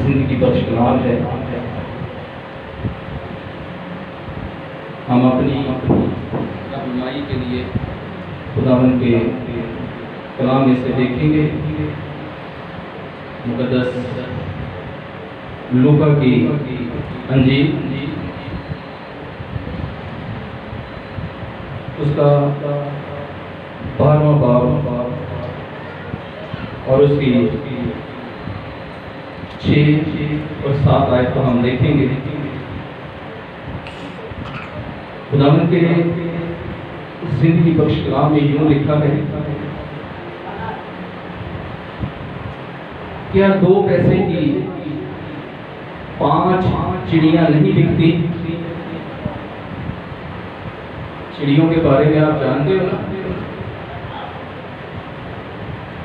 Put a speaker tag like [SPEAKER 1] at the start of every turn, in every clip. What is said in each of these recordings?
[SPEAKER 1] जिंदगी बख्श कलाम है। हम अपनी रहनुमाई के लिए खुदावंद के कलाम में से देखेंगे मुक़द्दस लूका की अंजील, उसका 12वां बाब और उसकी 6 और 7 आयत को हम देखेंगे। खुदावंद के जिंदगी बख्श कलाम में यूं लिखा है, क्या 2 पैसे की 5 चिड़ियां नहीं बिकती? चिड़ियों के बारे में आप जानते हो ना?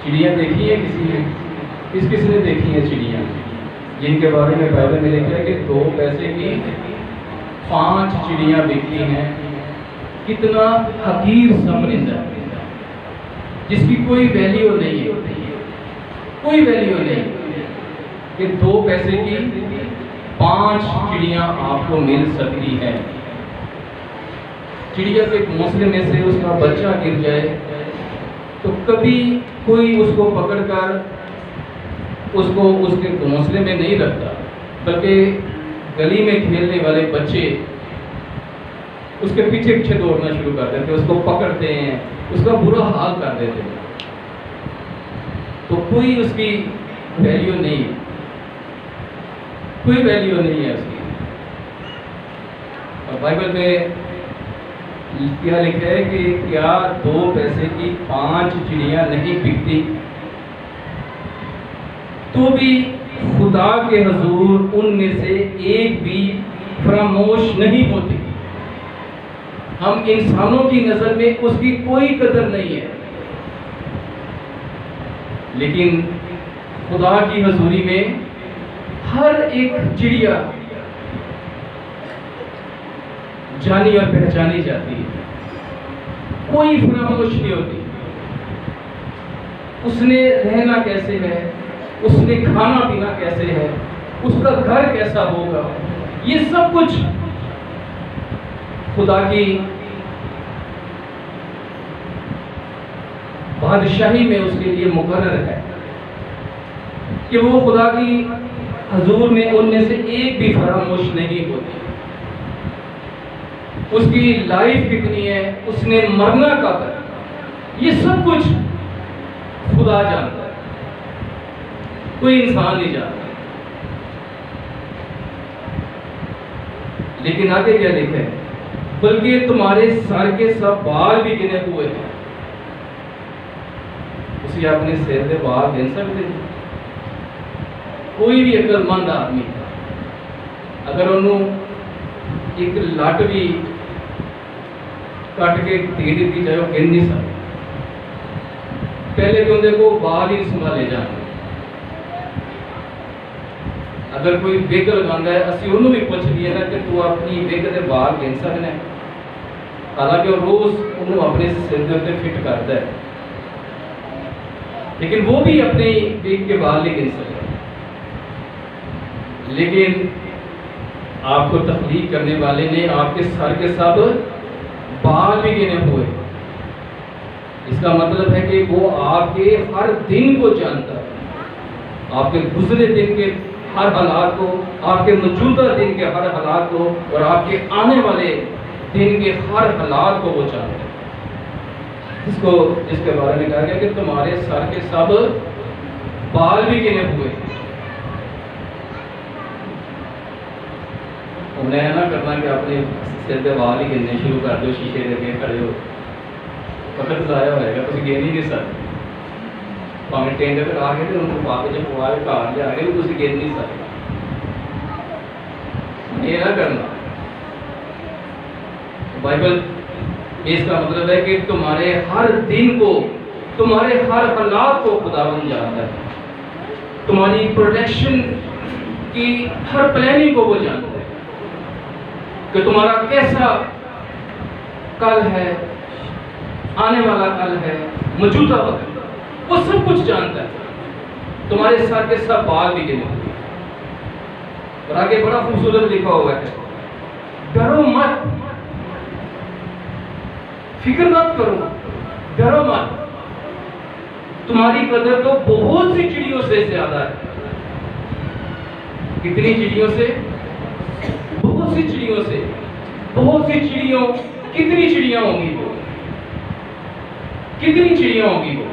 [SPEAKER 1] चिड़ियां देखी है किसी ने? किस ने देखी है चिड़ियां जिनके बारे में बाइबल में लिखा है कि 2 पैसे की 5 चिड़ियां बिकती हैं? कितना हकीर सा परिंदा जिसकी कोई वैल्यू नहीं है, कोई वैल्यू नहीं कि 2 पैसे की 5 चिड़ियां आपको मिल सकती है। चिड़िया के घोंसले में से उसका बच्चा गिर जाए तो कभी कोई उसको पकड़कर उसको उसके घोंसले में नहीं रखता, बल्कि गली में खेलने वाले बच्चे उसके पीछे पीछे दौड़ना शुरू कर देते, उसको पकड़ते हैं, उसका बुरा हाल कर देते हैं। तो कोई उसकी वैल्यू नहीं, कोई वैल्यू नहीं है उसकी। और बाइबल में क्या लिखा है कि क्या 2 पैसे की 5 चिड़ियां नहीं बिकती? तो भी खुदा के हुजूर उनमें से एक भी फरामोश नहीं होती। हम इंसानों की नजर में उसकी कोई कदर नहीं है, लेकिन खुदा की हुजूरी में हर एक चिड़िया जानी और पहचानी जाती है, कोई फरामोश नहीं होती। उसने रहना कैसे है, उसने खाना पीना कैसे है, उसका घर कैसा होगा, ये सब कुछ खुदा की बादशाही में उसके लिए मुकर्रर है कि वो खुदा की हुजूर में उनमें से एक भी फरामोश नहीं होती। उसकी लाइफ कितनी है, उसने मरना कब है, ये सब कुछ खुदा जानता है, कोई इंसान नहीं जानता। लेकिन आगे क्या लिखा है, बल्कि तुम्हारे सर के सब बाल भी गिने हुए हैं। उसे अपने सिर के बाल गिन सकते हैं? कोई भी अकलमंद आदमी अगर उन्होंने एक लट भी कट के दे दी जाए वो गिन नहीं सकते। पहले तो देखो बाल ही संभाले जाने। अगर कोई विग लगांदा है असि उन्होंने भी पूछ लिया ना कि तू अपनी विग के बाल गिन सकना है, हालांकि वो रोज उन्होंने अपने सिर के उत्ते फिट करता है, लेकिन वो भी अपने विग के बाल नहीं गिन सकता। लेकिन आपको तख्लीक करने वाले ने आपके सर के सब बाल भी गिने हुए। इसका मतलब है कि वो आपके हर दिन को जानता है, आपके गुजरे दिन के हर हालात को, आपके मौजूदा दिन के हर हालात को और आपके आने वाले दिन के हर हालात को वो जानता है। इसके बारे में कहा गया कि तुम्हारे सर के सब बाल भी गिने हुए। उन्हें ना करना कि अपने सिर के बाल ही गिनने शुरू कर दो, शीशे देखे खड़े हो, वक्त ज़ाया होएगा, तुम गिन ही नहीं सकते। भावें टेंडर करा के तो उनको पा के जो पुआ के घर लिया के भी तुम गिन नहीं सकते। ये ना करना। बाइबल इसका मतलब है कि तुम्हारे हर दिन को, तुम्हारे हर हालात को खुदावंद जानता है, तुम्हारी प्रोटेक्शन की हर प्लानिंग को वो जानता है कि तुम्हारा कैसा कल है, आने वाला कल है, मौजूदा वक्त, वो सब कुछ जानता है। तुम्हारे सर के सब बाल भी गिने हुए। और आगे बड़ा खूबसूरत लिखा हुआ है, डरो मत, फिक्र मत करो, डरो मत, तुम्हारी कदर तो बहुत सी चिड़ियों से ज्यादा है। कितनी चिड़ियों से? बहुत सी चिड़ियों से। बहुत सी चिड़ियों, कितनी चिड़िया होंगी वो? कितनी चिड़िया होंगी वो?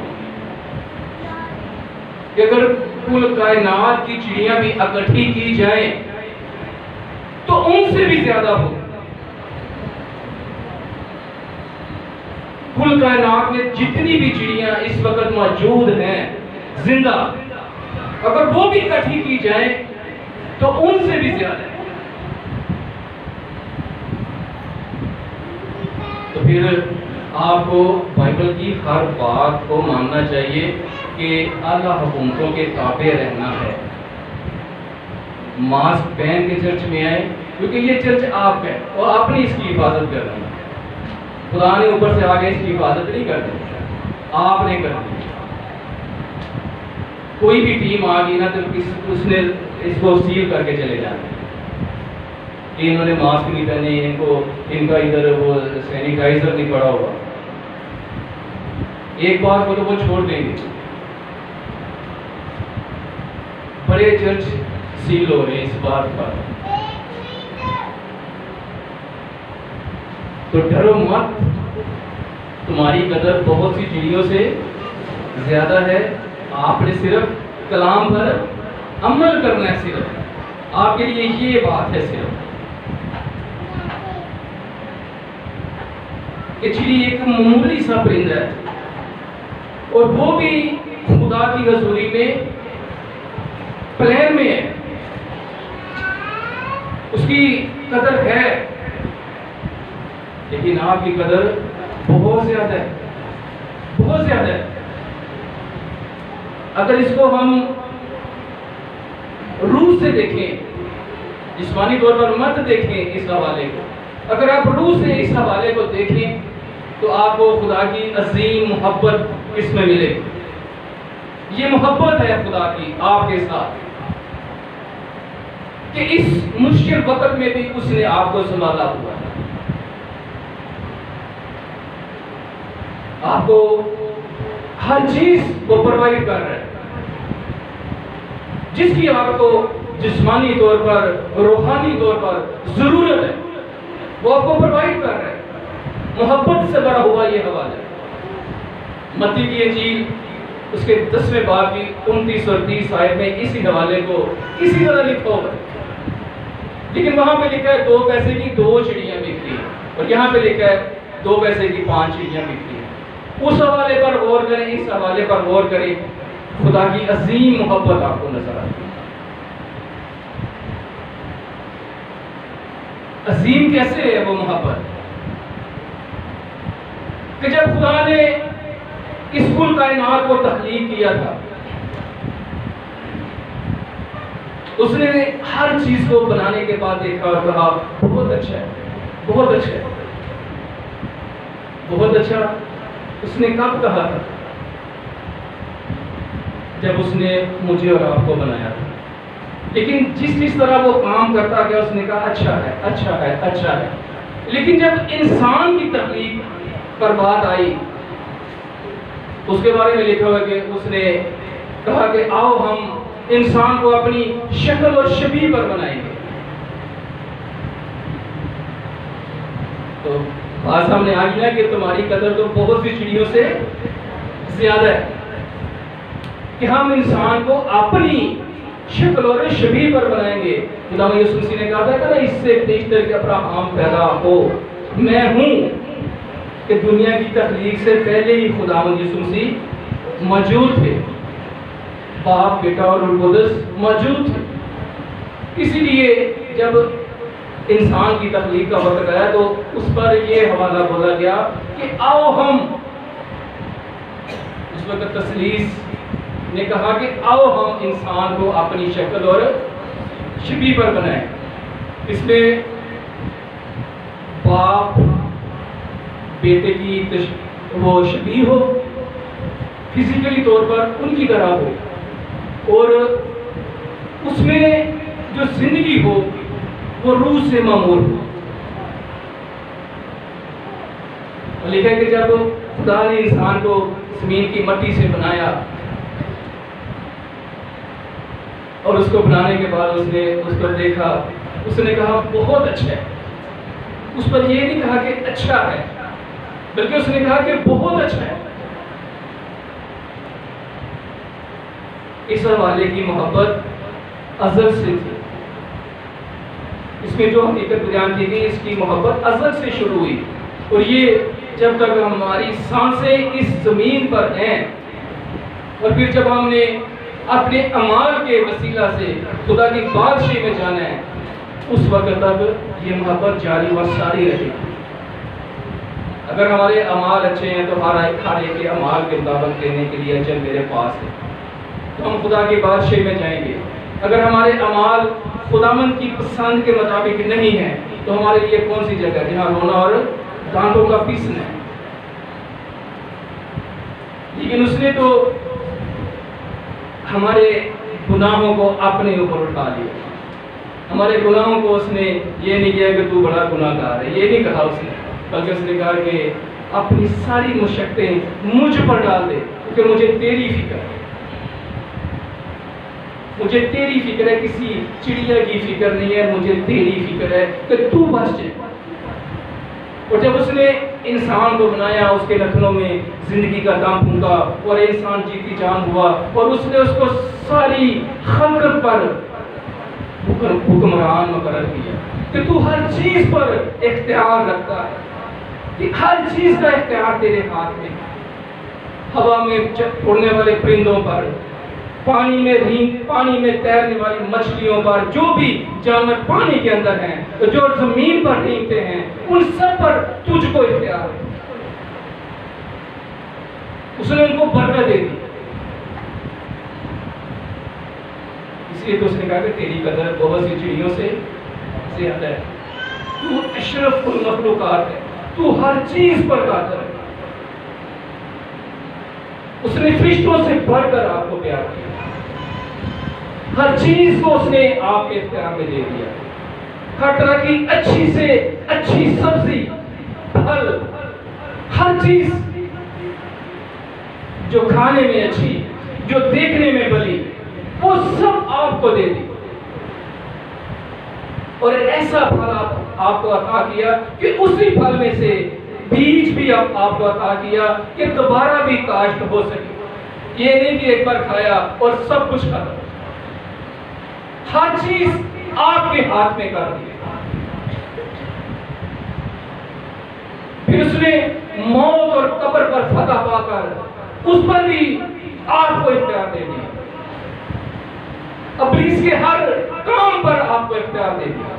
[SPEAKER 1] अगर कुल कायनात की चिड़िया भी इकट्ठी की जाए तो उनसे भी ज्यादा हो। कुल कायनात में जितनी भी चिड़िया इस वक्त मौजूद हैं जिंदा, अगर वो भी इकट्ठी की जाए तो उनसे भी ज्यादा है। तो फिर आपको बाइबल की हर बात को मानना चाहिए कि आला हुकूमतों के ताबे रहना है। मास्क पहन के चर्च में आए, क्योंकि ये चर्च आपका है और आपने इसकी हिफाजत करनी है। खुदा ने ऊपर से आगे इसकी हिफाजत नहीं करनी, आपने करनी। कोई भी टीम आ गई ना तो उसने इसको सील करके चले जाना कि इन्होंने मास्क नहीं पहने, इनका इधर वो सैनिटाइजर नहीं पड़ा हुआ। एक बार को तो वो छोड़ देंगे। बड़े चर्च सील हो रहे हैं इस बात पर। तो डरो मत, तुम्हारी कदर बहुत सी चिड़ियों से ज्यादा है। आपने सिर्फ कलाम पर अमल करना है, सिर्फ आपके लिए ये बात है सिर्फ कि चिड़ी एक मामूली सा परिंदा है और वो भी खुदा की हजूरी में प्लेन में है, उसकी कदर है। लेकिन आपकी कदर बहुत ज्यादा है, बहुत ज्यादा है। अगर इसको हम रूह से देखें, जिस्मानी तौर पर मत देखें इस हवाले को, अगर आप रूह से इस हवाले को देखें तो आपको खुदा की अजीम मोहब्बत इसमें मिलेगी। ये मोहब्बत है खुदा की आपके साथ कि इस मुश्किल वक्त में भी उसने आपको संभाला हुआ है, आपको हर चीज को प्रोवाइड कर रहा है, जिसकी आपको जिस्मानी तौर पर, रूहानी तौर पर जरूरत है, वो आपको प्रोवाइड कर रहा है। मोहब्बत से भरा हुआ ये हवाला। मत्ती की इंजील उसके 10वें बाब की 29 और 30 आयत में इसी हवाले को इसी तरह लिखा हुआ है। लेकिन वहां पे लिखा है 2 पैसे की 2 चिड़ियां बिकती हैं, और यहाँ पे लिखा है 2 पैसे की 5 चिड़ियां बिकती हैं। उस हवाले पर गौर करें, इस हवाले पर गौर करें, खुदा की अजीम मोहब्बत आपको नजर आती है। अजीम कैसे है वो मोहब्बत कि जब खुदा ने इस कुल कायनात को तख्लीक किया था, उसने हर चीज को बनाने के बाद देखा और कहा बहुत अच्छा है, बहुत अच्छा है, बहुत अच्छा। उसने कब कहा था? जब उसने मुझे और आपको बनाया था। लेकिन जिस तरह वो काम करता गया उसने कहा अच्छा है, अच्छा है, अच्छा है। लेकिन जब इंसान की तख्लीक पर बात आई, उसके बारे में लिखा हुआ कि उसने कहा कि आओ हम इंसान को अपनी शक्ल और शबीह पर बनाएंगे। तो बात सामने आ गया कि तुम्हारी कदर तो बहुत सी चिड़ियों से ज्यादा है कि हम इंसान को अपनी शक्ल और शबीह पर बनाएंगे। खुदा यीशु मसीह ने कहा था ना, इससे बेहतर कि अब्राहम पैदा हो। मैं हूं कि दुनिया की तख्लीक से पहले ही खुदा यीशु मसीह मौजूद थे, बाप, बेटा और रूह कुद्दुस मौजूद थे। इसीलिए जब इंसान की तख्लीक का वक्त आया तो उस पर यह हवाला बोला गया कि आओ हम, उस वक्त तस्लीस ने कहा कि आओ हम इंसान को अपनी शक्ल और शबीह पर बनाएं। इसमें बाप बेटे की वो शबीह हो, फिजिकली तौर पर उनकी तरह हो, और उसमें जो जिंदगी हो वो रूह से मामूर हो। और लिखा है कि जब खुदा ने इंसान को जमीन की मट्टी से बनाया और उसको बनाने के बाद उसने उसको देखा, उसने कहा बहुत अच्छा है। उस पर यह नहीं कहा कि अच्छा है, बल्कि उसने कहा कि बहुत अच्छा है। इस वाले की मोहब्बत अज़ल से थी। इसमें जो हकीकत बयान की गई, इसकी मोहब्बत अज़ल से शुरू हुई। और ये जब तक हमारी सांसें इस ज़मीन पर हैं, और फिर जब हमने अपने अमाल के वसीला से खुदा की बादशाही में जाना है, उस वक्त तक ये मोहब्बत जारी व सारी रहेगी। अगर हमारे अमाल अच्छे हैं तो हर एक के अमाल के मुताबिक देने के लिए अजर मेरे पास है, तो हम खुदा की बादशाही में जाएंगे। अगर हमारे अमाल खुदावंद की पसंद के मुताबिक नहीं है तो हमारे लिए कौन सी जगह जहाँ रोना और दांतों का पीसना है। लेकिन उसने तो हमारे गुनाहों को अपने ऊपर उठा लिया। हमारे गुनाहों को उसने ये नहीं किया कि तू बड़ा गुनाहगार है, ये नहीं कहा उसने, बल्कि उसने कहा कि अपनी सारी मुशक्कतें मुझ पर डाल दे, क्योंकि मुझे तेरी फिक्र है। मुझे तेरी फिक्र है, किसी चिड़िया की फिक्र नहीं है, मुझे तेरी फिक्र है कि तू बच जाए। और जब उसने इंसान को बनाया, उसके नखनों में जिंदगी का दम फूंका और इंसान जीती जान हुआ, और उसने उसको सारी खलकत पर हुक्मरान मुकर्रर किया कि तू हर चीज पर इख्तियार रखता है, कि हर चीज का इख्तियार तेरे हाथ में। हवा में उड़ने वाले परिंदों पर, पानी में तैरने वाली मछलियों पर, जो भी जानवर पानी के अंदर हैं, तो जो जमीन पर रेंगते हैं, उन सब पर तुझको इख्तियार है। उसने उनको बरकत दे दी। इसलिए तो उसने कहा कि तेरी कदर बहुत सी चिड़ियों से ज्यादा है, तू अशरफुल मखलूकात है, तू हर चीज पर कादिर है। उसने फरिश्तों से बढ़कर आपको प्यार किया, हर चीज को उसने आपके इख्तियार में दे दिया। हर तरह की अच्छी से अच्छी सब्जी, फल, हर चीज जो खाने में अच्छी, जो देखने में भली, वो सब आपको दे दी। और ऐसा फल आपको अता किया कि उसी फल में से बीज भी आपको अता किया कि दोबारा भी काश्त हो सके। ये नहीं कि एक बार खाया और सब कुछ खत्म। हर चीज आपके हाथ में कर दी। फिर उसने मौत और कब्र पर फतह पाकर उस पर भी आपको इख्तियार दे दिया। इब्लीस के हर काम पर आपको इख्तियार दे दिया,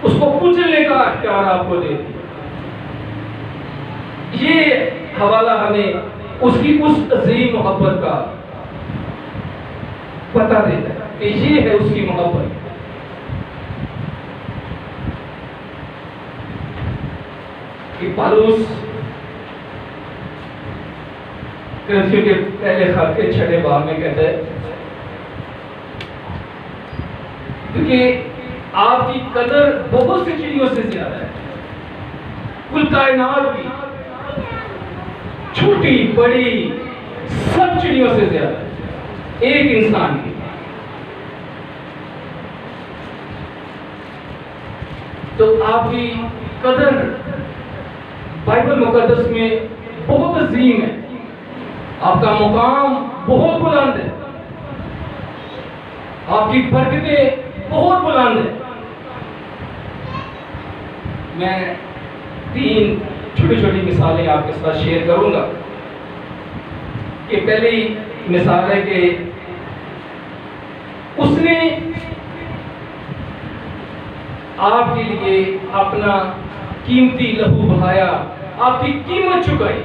[SPEAKER 1] उसको कुचलने का इख्तियार आपको दे दिया। ये हवाला हमें उसकी उस अजीम मोहब्बत का पता देता है कि ये है उसकी मोहब्बत। कि पौलुस कुरिन्थियों के पहले खत के 6 बाब में कहता है, क्योंकि आपकी कदर बहुत सी चिड़ियों से ज्यादा है, कुल कायनात की छोटी बड़ी सब चिड़ियों से ज्यादा है एक इंसान की। तो आपकी कदर बाइबल मुकद्दस में बहुत अजीम है, आपका मुकाम बहुत बुलंद है, आपकी बरकतें बहुत बुलंद है। मैं 3 छोटी-छोटी मिसालें आपके साथ शेयर करूंगा। कि पहली मिसाल है कि उसने आपके लिए अपना कीमती लहू बहाया, आपकी कीमत चुकाई,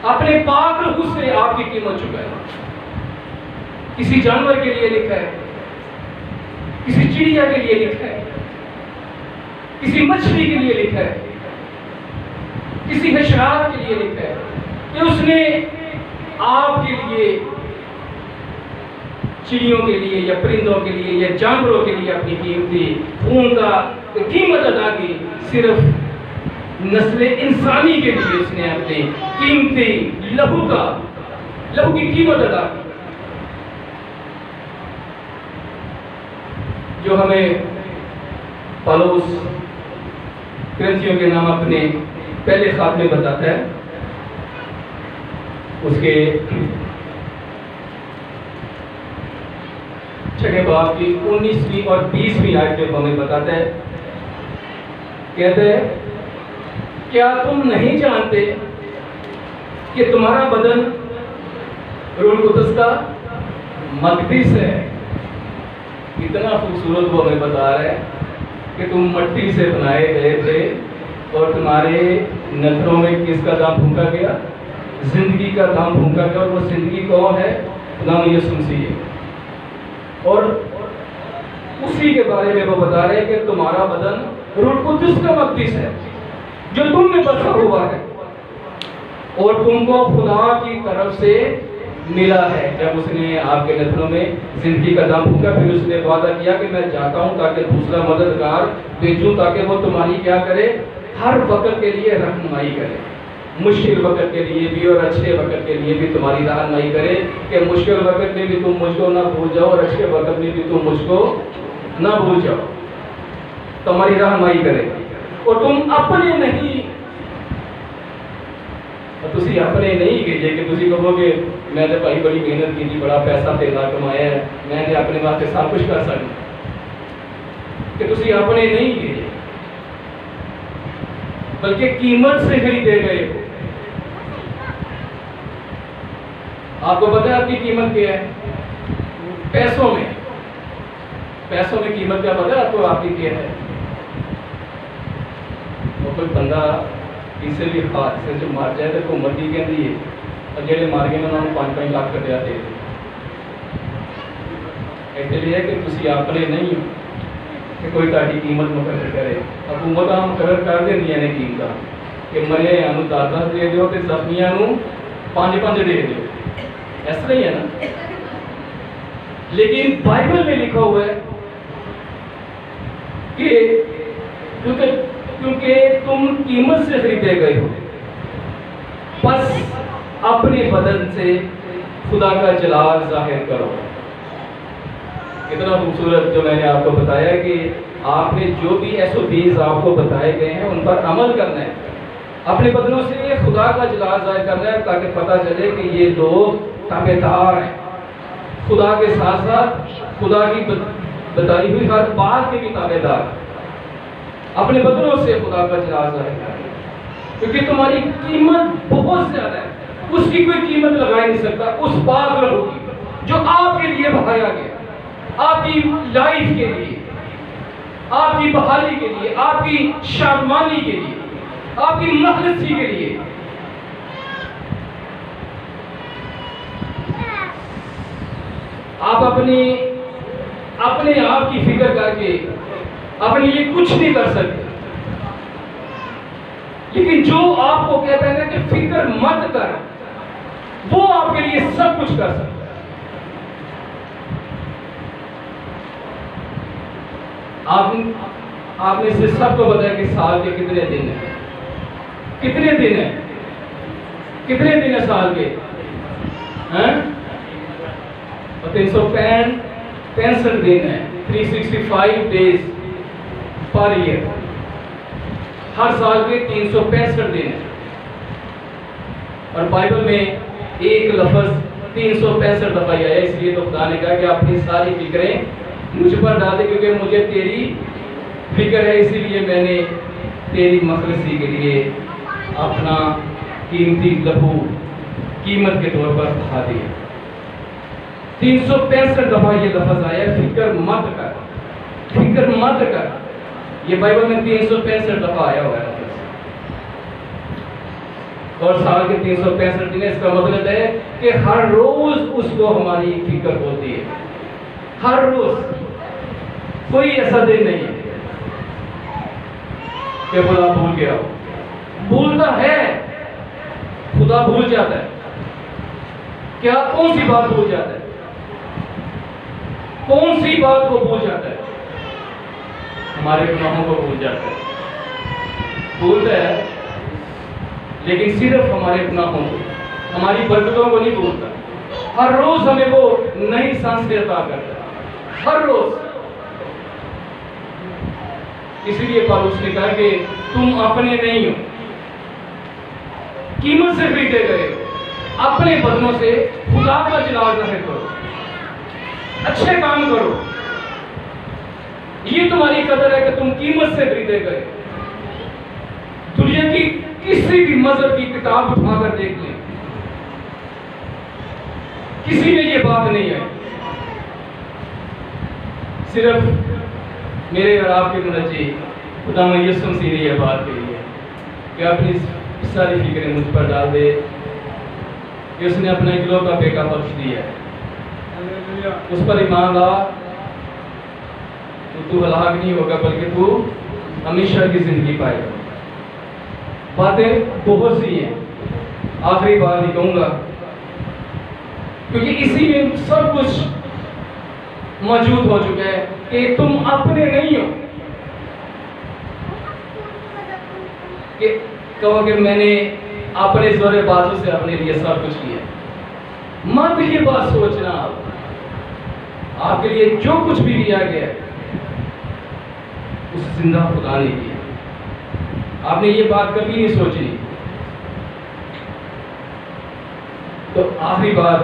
[SPEAKER 1] अपने पाक लहू से आपकी कीमत चुकाई। किसी जानवर के लिए लिखा है, किसी चिड़िया के लिए लिखा है, किसी मछली के लिए लिखा है, किसी हशरात के लिए लिखा है कि उसने आपके लिए चिड़ियों के लिए या परिंदों के लिए या जानवरों के लिए अपनी कीमती खून का कीमत अदा की, सिर्फ नस्ल इंसानी के लिए उसने अपने कीमती लहू की कीमत अदा की। जो हमें पौलुस कुरिन्थियों के नाम अपने पहले खात में बताता है, उसके 6 बाब की 19वीं और 20वीं आयत में हमें बताता है, कहते हैं, क्या तुम नहीं जानते कि तुम्हारा बदन रूह कुद्दुस का मक़दस है। इतना खूबसूरत वो हमें बता रहा है कि तुम मट्टी से बनाए गए थे और तुम्हारे नथनों में किसका दाम फूंका गया? जिंदगी का दाम फूंका गया। और वो जिंदगी कौन है? नाम यीशु मसीह है। और उसी के बारे में वो बता रहे हैं कि तुम्हारा बदन रूह कुद्दुस का मक़दस है जो तुम में बसा हुआ है और तुमको खुदा की तरफ से मिला है। जब उसने आपके नथनों में जिंदगी का दाम फूंका, फिर उसने वादा किया कि मैं जाता हूं ताकि दूसरा मददगार भेजूं, ताकि वो तुम्हारी क्या करे? हर वक्त के लिए रहनुमाई करे, मुश्किल वक्त के लिए भी और अच्छे वक्त के लिए भी तुम्हारी रहनुमाई करे, कि मुश्किल वक्त में भी तुम मुझको ना भूल जाओ और अच्छे वक्त में भी तुम मुझको ना भूल जाओ। तुम्हारी रहनुमाई करे और तुम अपने नहीं तुसी अपने नहीं गए कि तुसी कहोगे मैं तो भाई बड़ी मेहनत की थी, बड़ा पैसा तेला कमाया है, मैंने अपने वास्ते सब कुछ कर सकता, कि तुसी अपने नहीं गए बल्कि कीमत से खरीदे गए हो। आपको पता है आपकी कीमत क्या है? पैसों में कीमत क्या पता है आपको? आपकी क्या है? वो कोई बंदा किसी भी हादसे से मार जाए तो हुकूमत की कहती है और जेडे मार गए उन्होंने 5-5 लाख रुपया दे दे। इसलिए कि तुसी अपने नहीं हो कि कोई ताड़ी कीमत मुकर्रर करे। हुकूमत मुकर्रर कर देंदियां ने कीमत कि मरिया नूं 10-10 दे दो तो जख्मियां नूं 5-5 दे दो, ऐसा ही है ना। लेकिन बाइबल में लिखा हुआ है कि क्योंकि तुम कीमत से खरीदे गए हो, बस अपने बदन से खुदा का जलाल जाहिर करो। कितना खूबसूरत जो मैंने आपको बताया कि आपने जो भी SOPs आपको बताए गए हैं उन पर अमल करना है, अपने बदनों से खुदा का जलाल जाहिर करना है, ताकि पता चले कि ये लोग ताबेदार हैं खुदा के साथ साथ खुदा की बताई हुई हर बात के भी ताबेदार। अपने बदनों से खुदा का जलाल जाहिर करें, क्योंकि तुम्हारी कीमत बहुत ज्यादा है, उसकी कोई कीमत लगा नहीं सकता उस पाक लहू की जो आपके लिए बहाया गया, आपकी लाइफ के लिए, आपकी बहाली के लिए, आपकी शादमानी के लिए, आपकी मखलसी के लिए। आप अपने आप की फिक्र करके अपने लिए कुछ नहीं कर सकते, लेकिन जो आपको कहता है ना कि फिक्र मत कर, वो आपके लिए सब कुछ कर सकता है। आपने से सबको बताया कि साल के कितने दिन है? कितने दिन है? कितने दिन है साल के? हैं? 365 दिन है, 365 डेज पर ईयर। हर साल के 365 दिन है। और बाइबल में एक लफ्ज 365 दफा आया, इसलिए तो खुदा ने कहा कि अपनी सारी फिक्रें मुझ पर डाल दे, क्योंकि मुझे तेरी फिक्र है, इसीलिए मैंने तेरी मखलसी के लिए अपना कीमती लहू कीमत के तौर पर बहा दिया। 365 दफा ये लफ्ज आया, फिक्र मत कर, फिक्र मत कर। ये बाइबल में 365 दफा आया हुआ है। और साल के 365 दिन, इसका मतलब है कि हर रोज उसको हमारी फिक्र होती है, हर रोज। कोई ऐसा दिन नहीं है कि खुदा भूल गया हो। भूलता है, खुदा भूल जाता है। क्या कौन सी बात भूल जाता है? कौन सी बात को भूल जाता है? हमारे गुनाहों को भूल जाता है। भूलता है, लेकिन सिर्फ हमारे गुनाहों को, हमारी बरकतों को नहीं भूलता। हर रोज हमें वो नई सांसें अता करता है, हर रोज। इसीलिए पौलुस ने कहा कि तुम अपने नहीं हो, कीमत से खरीदे गए हो। अपने बदनों से खुदा का जलाल जाहिर करो, अच्छे काम करो। ये तुम्हारी कदर है कि तुम कीमत से खरीदे गए। दुनिया की किसी भी मजहब की किताब उठाकर देख लें, किसी में ये बात नहीं है। सिर्फ मेरे और आपके मुनज्जी खुदा यीशु मसीह ने यह बात कही है कि अपनी सारी फिक्रें मुझ पर डाल दे कि उसने अपना इकलौता बेटा बख्श दिया है। उस पर ईमान ला तो तू हलाक नहीं होगा, बल्कि तू हमेशा की जिंदगी पाएगा। बातें बहुत सी हैं, आखिरी बात ही कहूंगा, क्योंकि इसी में सब कुछ मौजूद हो चुका है कि तुम अपने नहीं हो। कि कहो कि मैंने अपने जोरे बाजू से अपने लिए सब कुछ किया। मत ये बात सोचना, आपके लिए जो कुछ भी किया गया उस जिंदा खुदा ने किया। आपने ये बात कभी नहीं सोची। तो आखिरी बात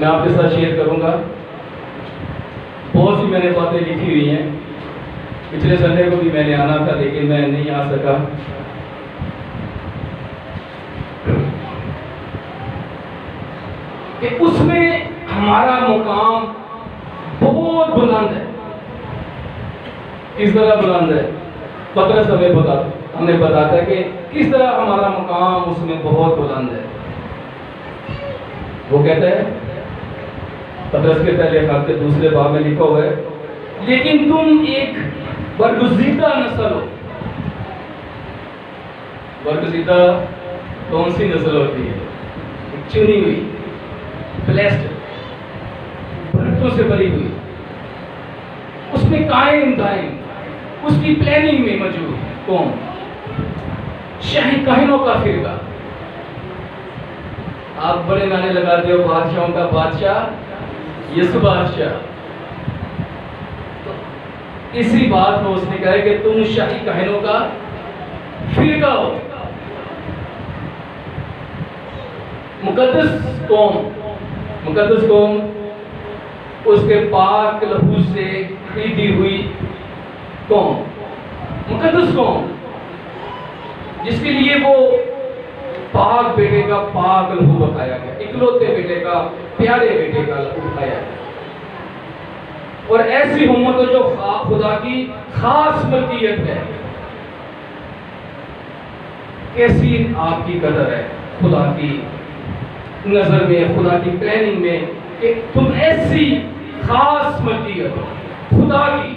[SPEAKER 1] मैं आपके साथ शेयर करूंगा। बहुत सी मैंने बातें लिखी हुई हैं। पिछले संडे को भी मैंने आना था, लेकिन मैं नहीं आ सका। कि उसमें हमारा मुकाम बहुत बुलंद है। किस तरह बुलंद है? पतरस हमें बताता है कि किस तरह हमारा मुकाम उसमें बहुत बुलंद है। वो कहता है, पतरस के पहले खत के दूसरे बाब में लिखा हुआ है, लेकिन तुम एक बरगुज़ीदा नस्ल हो। बरगुज़ीदा कौन सी नस्ल होती है? चुनी हुई, ब्लेस्ड, बरकतों से भरी हुई, उसमें कायम दायम, उसकी प्लानिंग में मौजूद कौन? शाही काहिनों का फिरका। आप बड़े गाने लगाते हो, बादशाहों का बादशाह यीशु बादशाह। इसी बात को उसने कहा कि तुम शाही काहिनों का फिरका हो, मुकद्दस कौम। मुकद्दस कौम उसके पाक लहू से खरीदी हुई कौम, मुकद्दस कौम, जिसके लिए वो पाक बेटे का पाक लहू बकाया गया, इकलौते बेटे का, प्यारे बेटे का लहू बकाया गया। और ऐसी उम्मत हो जो खुदा की खास मलकियत है। कैसी आपकी कदर है खुदा की नजर में, खुदा की प्लानिंग में, कि तुम ऐसी खास मलकियत हो खुदा की।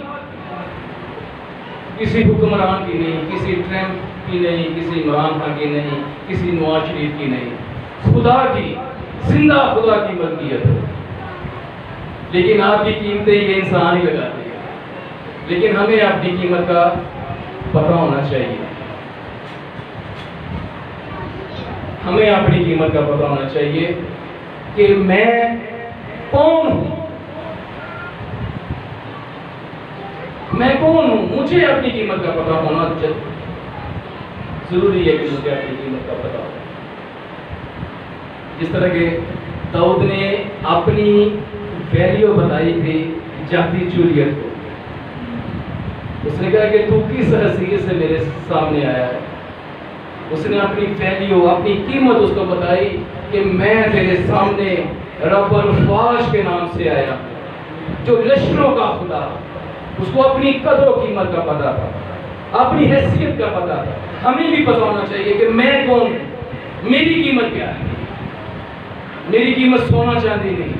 [SPEAKER 1] किसी हुक्मरान की नहीं, किसी ट्रम्प की नहीं, किसी इमरान खान की नहीं, किसी नवाज शरीफ की नहीं, खुदा की, जिंदा खुदा की मलकियत हो। लेकिन आपकी कीमतें ये इंसान ही लगाते हैं। लेकिन हमें अपनी कीमत का पता होना चाहिए। हमें अपनी कीमत का पता होना चाहिए कि मैं कौन हूं, मैं कौन हूं। मुझे अपनी कीमत का पता होना जरूरी है कि मुझे अपनी कीमत का पता हो। जिस तरह के दाऊद ने अपनी वैल्यू बताई थी जाति जूलियत को। उसने कहा कि तू किस हैसियत से मेरे सामने आया है। उसने अपनी वैल्यू, अपनी कीमत उसको बताई कि मैं तेरे सामने रब्बुल फाश के नाम से आया, जो लश्करों का खुदा। उसको अपनी कदर कीमत का पता था, अपनी हैसियत का पता था। हमें भी पता होना चाहिए कि मैं कौन हूं, मेरी कीमत क्या है। मेरी कीमत सोना चांदी नहीं।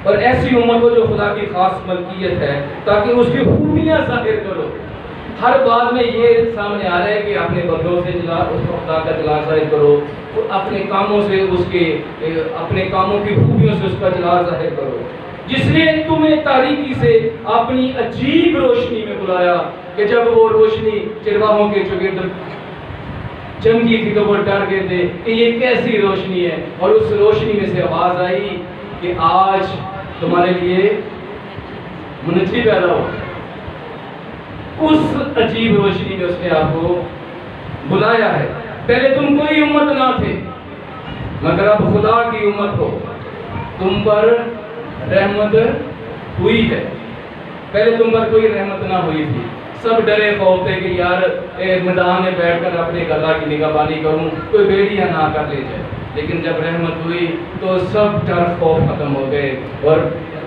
[SPEAKER 1] और ऐसी उम्मत को जो खुदा की खास मलकियत है, ताकि उसकी खूबियां जाहिर करो, हर बात में ये सामने आ रहा है कि अपने बदलों से जला उसको खुदा का जलाल जाहिर करो, अपने कामों से उसके अपने कामों की खूबियों से उसका जलाल जाहिर करो, जिसने तुम्हें तारीकी से अपनी अजीब रोशनी में बुलाया कि जब वो रोशनी चिरवाहों के चौगिर्द चमकी थी तो वो डर गए थे कि ये कैसी रोशनी है। और उस रोशनी में से आवाज आई कि आज तुम्हारे लिए मुनज्जी पैदा हो। उस अजीब रोशनी में उसने आपको बुलाया है। पहले तुम कोई उम्मत ना थे, मगर अब खुदा की उम्मत हो, तुम पर रहमत हुई है। पहले तुम पर कोई रहमत ना हुई थी, सब डरे खौफ थे कि यार मैदान में बैठकर अपने गला की निगहबानी करूं, कोई बेड़ियां ना कर ले जाए। लेकिन जब रहमत हुई तो सब डर खौफ खत्म हो गए और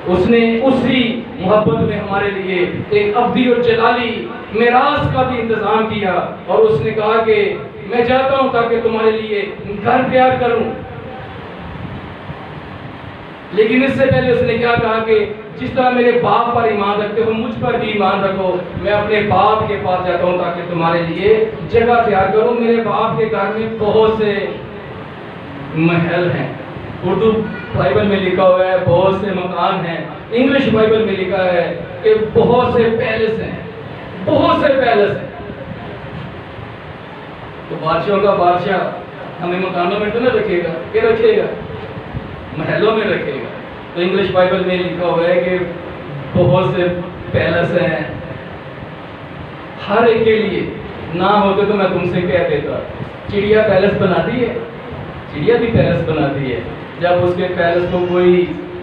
[SPEAKER 1] उसने उसी मोहब्बत में हमारे लिए एक अब्दी और जलाली मिरास का भी इंतजाम किया। और उसने कहा कि मैं जाता हूं ताकि तुम्हारे लिए घर तैयार करूं। लेकिन इससे पहले उसने क्या कहा कि जिस तरह मेरे बाप पर ईमान रखते हो मुझ पर भी ईमान रखो। मैं अपने बाप के पास जाता हूं ताकि तुम्हारे लिए जगह तैयार करूं। मेरे बाप के घर में बहुत से महल हैं, उर्दू बाइबल में लिखा हुआ है बहुत से मकान हैं, इंग्लिश बाइबल में लिखा है कि बहुत से पैलेस हैं, बहुत से पैलेस हैं। तो बादशाहों का बादशाह हमें मकानों में तो ना रखेगा, क्या रखेगा? महलों में रखेगा। तो इंग्लिश बाइबल में लिखा हुआ है कि बहुत से पैलेस हैं, हर एक के लिए। ना होते तो मैं तुमसे कह देता। चिड़िया पैलेस बनाती है, चिड़िया भी पैलेस बनाती है। जब उसके पैलेस को कोई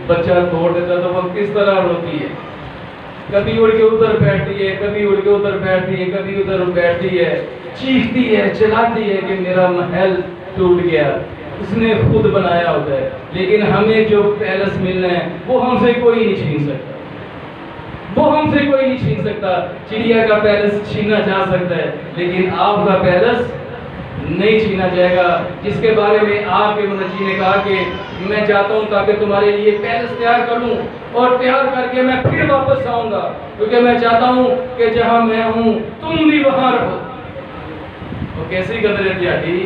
[SPEAKER 1] बच्चा तोड़ देता तो वो किस तरह रोती है, कभी उड़ के उधर बैठती है, कभी उड़ के उधर बैठती है, कभी उधर बैठती है, चीखती है, चिल्लाती है कि मेरा महल टूट गया। उसने खुद बनाया होता है। लेकिन हमें जो पैलेस मिलना है वो हमसे कोई नहीं छीन सकता, वो हमसे कोई नहीं छीन सकता। चिड़िया का पैलेस छीना जा सकता है लेकिन आपका पैलेस नहीं छीना जाएगा, जिसके बारे में आपके मुनज्जी ने कहा कि मैं जाता हूं ताकि तुम्हारे लिए पैलेस तैयार कर लूं और तैयार करके मैं फिर वापस आऊंगा, क्योंकि मैं चाहता हूं कि जहां मैं हूं तुम भी वहां रहो। तो कैसी कदर है त्यागी,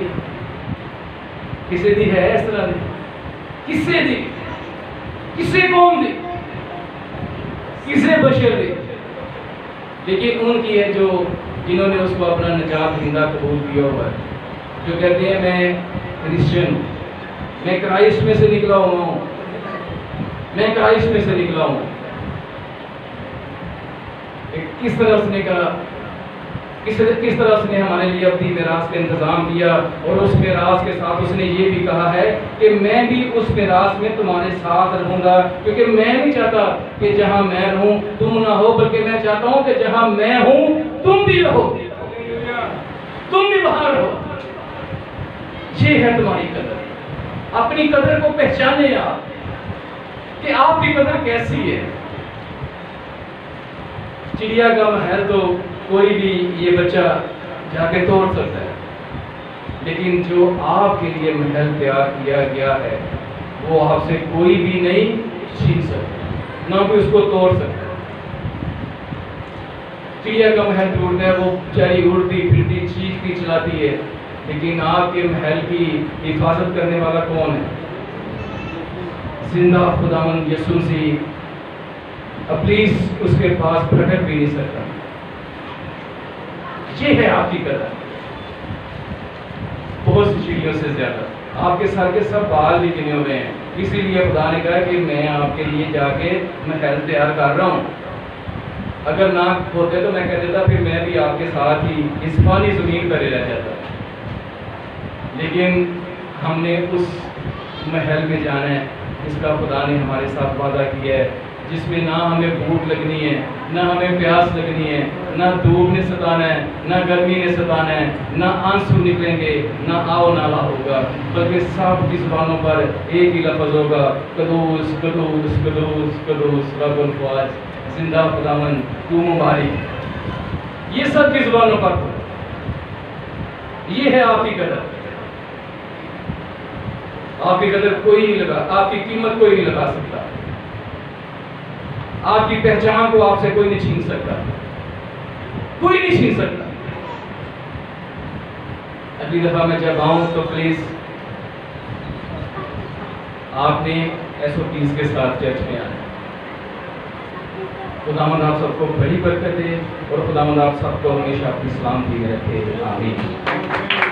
[SPEAKER 1] किसे दी है इस तरह दी, किससे दी, किसे कौम दी, किसे बशर दी? लेकिन उनकी है जो जिन्होंने उसको अपना निजात जिंदा कबूल किया हुआ है, जो कहते हैं मैं क्रिश्चियन हूँ, मैं क्राइस्ट में से निकला हुआ हूँ, मैं क्राइस्ट में से निकला हूँ। किस तरह उसने कहा, किस तरह उसने हमारे लिए अपनी मिरास का इंतजाम किया। और उस मिरास के साथ उसने ये भी कहा है कि मैं भी उस मिरास में तुम्हारे साथ रहूंगा, क्योंकि मैं नहीं चाहता कि जहां मैं रहूं तुम ना हो, बल्कि मैं चाहता हूं कि जहां मैं हूं तुम भी रहो, तुम भी वहां रहो। ये है तुम्हारी कदर। अपनी कदर को पहचाने आप कि आपकी कदर कैसी है। चिड़िया का महल तो कोई भी ये बच्चा जाके तोड़ सकता है, लेकिन जो आपके लिए महल तैयार किया गया है वो आपसे कोई भी नहीं छीन सकता, ना कोई उसको तोड़ सकता। चिड़िया का महल टूटता है, वो बेचारी उड़ती फिरती चीखती चलाती है, लेकिन आपके महल की हिफाजत करने वाला कौन है? जिंदा खुदावंद यीशु मसीह। प्लीज उसके पास भटक भी नहीं सकता। ये है आपकी कदर, बहुत सी चिड़ियों से ज्यादा। आपके सर के सब बाल भी गिने हुए हैं, इसीलिए खुदा ने कहा कि मैं आपके लिए जाके महल तैयार कर रहा हूँ। अगर ना होते तो मैं कह देता फिर मैं भी आपके साथ ही इस फानी जमीन पर रह जाता। लेकिन हमने उस महल में जाना है जिसका खुदा ने हमारे साथ वादा किया है, जिसमें ना हमें भूख लगनी है, ना हमें प्यास लगनी है, ना धूप ने सताना है, ना गर्मी ने सताना है, ना आंसू निकलेंगे, ना आओ नाला होगा, बल्कि सब की जुबानों पर एक ही लफ्ज़ होगा, कदूस कदूस कदूस कदूस रब्बुल फ़वाज़, जिंदा खुदावन तू मुबारक। ये सब की जुबानों पर। ये है आपकी कदर। आपकी कदर कोई नहीं लगा, आपकी कीमत कोई नहीं लगा सकता, आपकी पहचान को आपसे कोई नहीं छीन सकता। कोई नहीं छीन सकता। अगली दफा मैं जब आऊं तो प्लीज आपने SOPs के साथ चर्च में आना। खुदावंद आप सबको बड़ी बरकत दे और खुदावंद आप सबको हमेशा अपनी सलामती में रखे। आमीन।